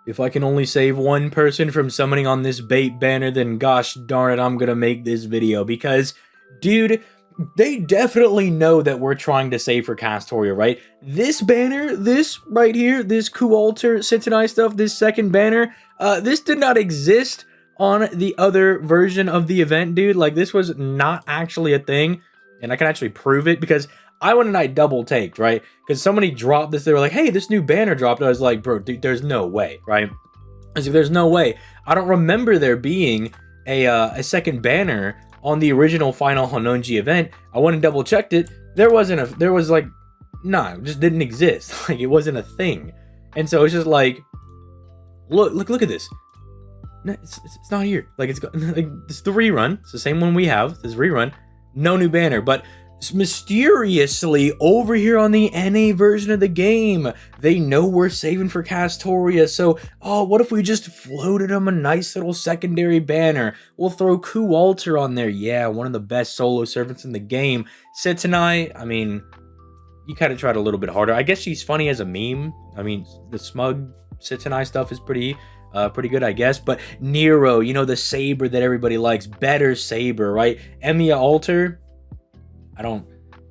If I can only save one person from summoning on this bait banner, then gosh darn it, I'm gonna make this video. Because, dude, they definitely know that we're trying to save for Castoria, right? This banner, this right here, this coup alter, Sitanai stuff, this second banner, this did not exist on the other version of the event, dude. Like, this was not actually a thing. And I can actually prove it because I went and I double taked, right? Because somebody dropped this. They were like, hey, this new banner dropped. I was like, bro, dude, there's no way, right? I was like, there's no way. I don't remember there being a second banner on the original final Hononji event. I went and double checked it. There was like, nah, it just didn't exist. Like, it wasn't a thing. And so it's just like, look at this. No, it's not here. Like, it's the rerun. It's the same one we have. This rerun. No new banner, but mysteriously over here on the NA version of the game, they know we're saving for Castoria. So, oh, what if we just floated them a nice little secondary banner? We'll throw Coup Alter on there. Yeah, one of the best solo servants in the game. Sitanai, I mean, you kind of tried a little bit harder. I guess she's funny as a meme. I mean, the smug Sitanai stuff is pretty good, I guess. But Nero, you know, the saber that everybody likes, better saber, right? Emiya Alter,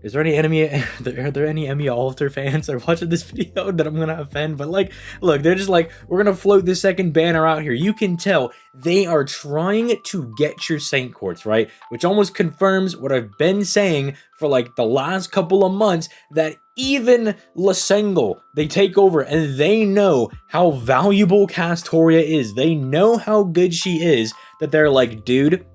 is there any are there any Emiya Alter fans that are watching this video that I'm gonna offend? But like, look, they're just like, we're gonna float this second banner out here. You can tell they are trying to get your Saint Quartz, right? Which almost confirms what I've been saying for like the last couple of months, that even Lasengle, they take over and they know how valuable Castoria is. They know how good she is, that they're like, dude,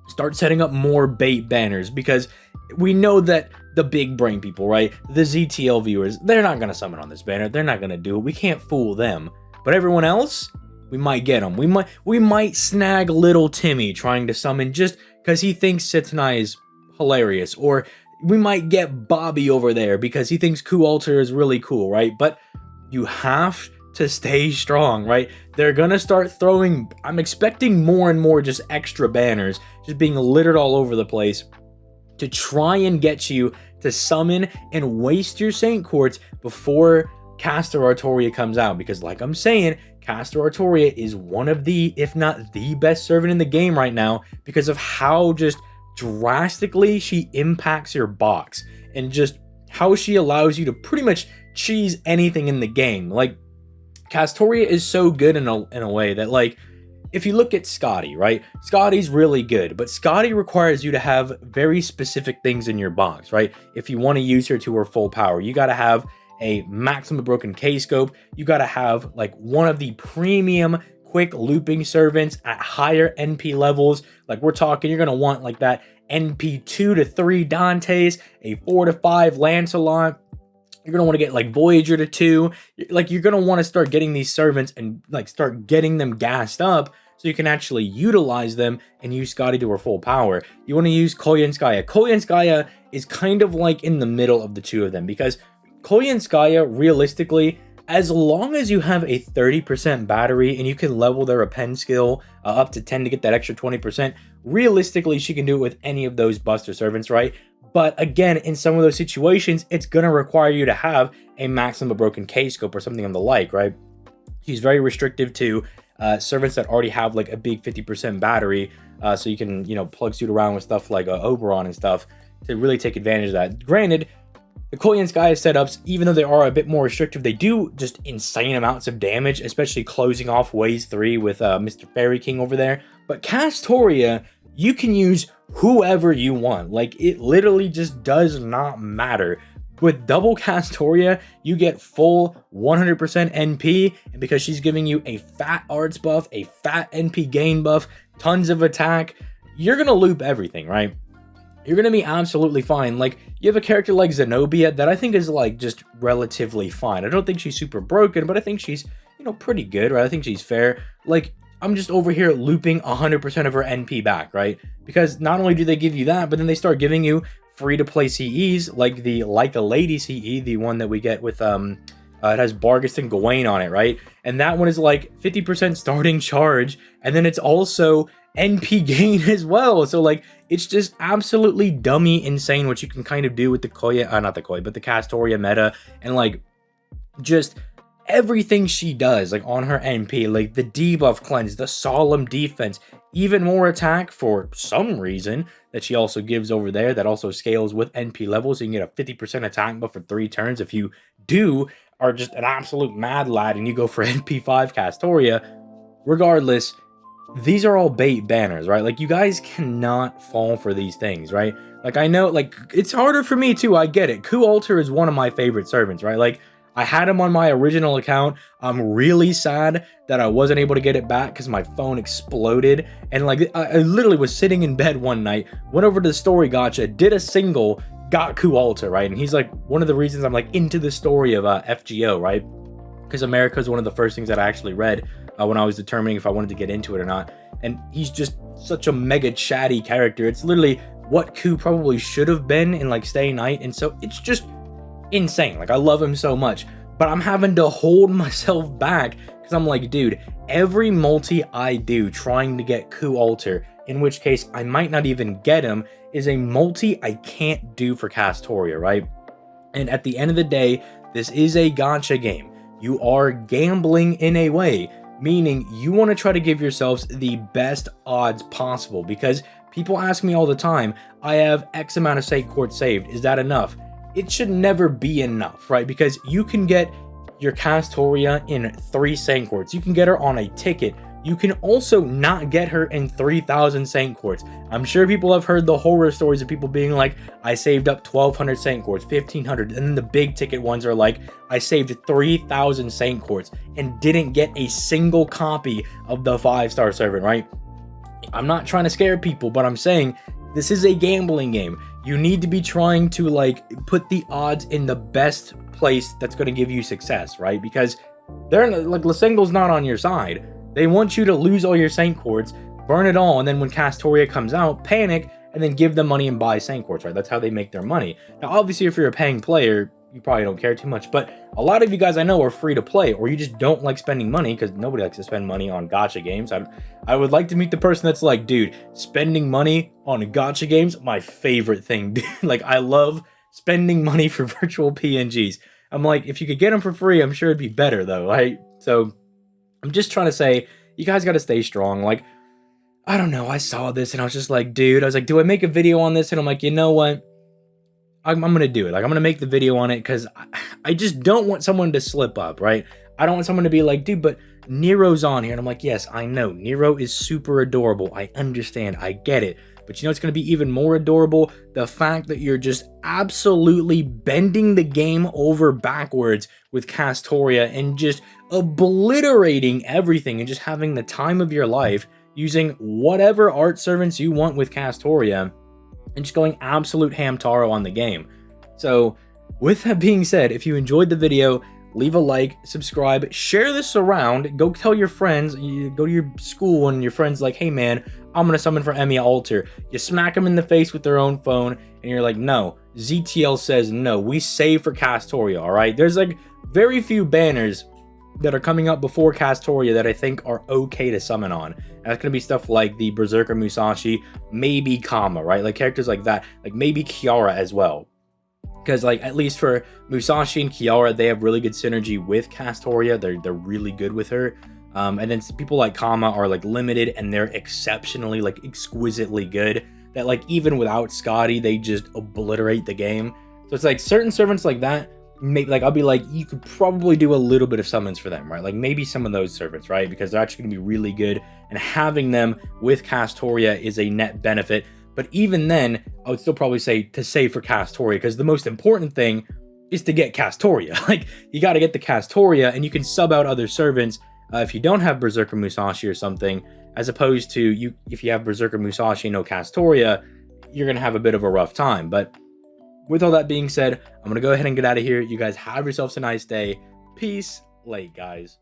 start setting up more bait banners, because we know that the big brain people, right? The ZTL viewers, they're not going to summon on this banner. They're not going to do it. We can't fool them. But everyone else, we might get them. We might snag little Timmy trying to summon just because he thinks Sitanai is hilarious. Or we might get Bobby over there because he thinks Coup Alter is really cool, right? But you have to stay strong, right? They're gonna start throwing, I'm expecting more and more just extra banners just being littered all over the place to try and get you to summon and waste your Saint Quartz before Caster Artoria comes out. Because like I'm saying, Caster Artoria is one of the, if not the best servant in the game right now, because of how just drastically she impacts your box and just how she allows you to pretty much cheese anything in the game. Like, Castoria is so good in a way that, like, if you look at Scotty, right? Scotty's really good, but Scotty requires you to have very specific things in your box, right? If you want to use her to her full power, you got to have a maximum broken K-scope. You got to have like one of the premium quick looping servants at higher NP levels. Like, we're talking, you're going to want like that NP 2 to 3 Dantes, a 4 to 5 Lancelot. You're going to want to get like Voyager to 2. Like, you're going to want to start getting these servants and like start getting them gassed up so you can actually utilize them and use Scotty to her full power. You want to use Koyenskaya. Koyenskaya is kind of like in the middle of the two of them, because Koyenskaya, realistically, as long as you have a 30% battery and you can level their append skill up to 10 to get that extra 20%, realistically, she can do it with any of those Buster servants, right? But again, in some of those situations, it's going to require you to have a maximum broken K-scope or something on the like, right? She's very restrictive to servants that already have like a big 50% battery, so you can, you know, plug suit around with stuff like Oberon and stuff to really take advantage of that. Granted, the Koyenskaya setups, even though they are a bit more restrictive, they do just insane amounts of damage, especially closing off Ways 3 with Mr. Fairy King over there. But Castoria, you can use whoever you want. Like, it literally just does not matter. With double Castoria, you get full 100% NP, and because she's giving you a fat arts buff, a fat NP gain buff, tons of attack, you're gonna loop everything, right? You're gonna be absolutely fine. Like, you have a character like Zenobia that I think is like just relatively fine. I don't think she's super broken, but I think she's, you know, pretty good, right? I think she's fair. Like, I'm just over here looping 100% of her NP back, right? Because not only do they give you that, but then they start giving you free-to-play CEs, like the Like a Lady CE, the one that we get with, it has Bargus and Gawain on it, right? And that one is like 50% starting charge, and then it's also NP gain as well. So, like, it's just absolutely dummy insane what you can kind of do with the Koya, not the Koya, but the Castoria meta, and, like, just everything she does, like on her NP, like the debuff cleanse, the solemn defense, even more attack for some reason that she also gives over there that also scales with NP levels. So you can get a 50% attack buff for 3 turns if you are just an absolute mad lad and you go for NP5 Castoria. Regardless, these are all bait banners, right? Like, you guys cannot fall for these things, right? Like, I know, like, it's harder for me too, I get it. Coup Alter is one of my favorite servants, right? Like, I had him on my original account. I'm really sad that I wasn't able to get it back because my phone exploded. And like, I literally was sitting in bed one night, went over to the story gacha, did a single, got Coup Alter, right? And he's like one of the reasons I'm like into the story of FGO, right? Because America is one of the first things that I actually read when I was determining if I wanted to get into it or not. And he's just such a mega chatty character. It's literally what Coup probably should have been in like Stay Night. And so it's just insane. Like, I love him so much, but I'm having to hold myself back because I'm like, dude, every multi I do trying to get Coup Alter, in which case I might not even get him, is a multi I can't do for Castoria, right? And at the end of the day, this is a gacha game. You are gambling in a way, meaning you want to try to give yourselves the best odds possible, because people ask me all the time, I have X amount of Saint Quartz saved, is that enough? It should never be enough, right? Because you can get your Castoria in 3 Saint Quartz. You can get her on a ticket. You can also not get her in 3,000 Saint Quartz. I'm sure people have heard the horror stories of people being like, I saved up 1,200 Saint Quartz, 1,500, and then the big ticket ones are like, I saved 3,000 Saint Quartz and didn't get a single copy of the 5-star servant, right? I'm not trying to scare people, but I'm saying this is a gambling game. You need to be trying to like put the odds in the best place that's going to give you success, right? Because they're like, Lasengle's not on your side. They want you to lose all your Saint Quartz, burn it all, and then when Castoria comes out, panic, and then give them money and buy Saint Quartz, right? That's how they make their money. Now, obviously, if you're a paying player, you probably don't care too much, but a lot of you guys I know are free to play, or you just don't like spending money, because nobody likes to spend money on gacha games. I would like to meet the person that's like, dude, spending money on gacha games, my favorite thing, dude. Like, I love spending money for virtual PNGs. I'm like, if you could get them for free, I'm sure it'd be better, though, right? So I'm just trying to say, you guys got to stay strong. Like, I don't know, I saw this and I was just like, dude, I was like, do I make a video on this? And I'm like, you know what? I'm going to do it. Like, I'm going to make the video on it because I just don't want someone to slip up, right? I don't want someone to be like, dude, but Nero's on here. And I'm like, yes, I know. Nero is super adorable. I understand. I get it. But you know, it's going to be even more adorable. The fact that you're just absolutely bending the game over backwards with Castoria and just obliterating everything and just having the time of your life using whatever art servants you want with Castoria and just going absolute hamtaro on the game. So with that being said, if you enjoyed the video, leave a like, subscribe, share this around, go tell your friends, you go to your school and your friend's like, hey man, I'm gonna summon for Emi Alter. You smack them in the face with their own phone and you're like, no, ZTL says no, we save for Castoria, alright? There's like very few banners that are coming up before Castoria that I think are okay to summon on. And that's gonna be stuff like the Berserker Musashi, maybe Kama, right? Like characters like that, like maybe Kiara as well. Because like, at least for Musashi and Kiara, they have really good synergy with Castoria. They're really good with her. And then people like Kama are like limited and they're exceptionally, like exquisitely good. That like even without Scotty, they just obliterate the game. So it's like certain servants like that, maybe like I'll be like, you could probably do a little bit of summons for them, right? Like maybe some of those servants, right? Because they're actually gonna be really good. And having them with Castoria is a net benefit. But even then, I would still probably say to save for Castoria, because the most important thing is to get Castoria. Like, you got to get the Castoria, and you can sub out other servants if you don't have Berserker Musashi or something, as opposed to if you have Berserker Musashi and no Castoria, you're going to have a bit of a rough time. But with all that being said, I'm going to go ahead and get out of here. You guys have yourselves a nice day. Peace. Late, guys.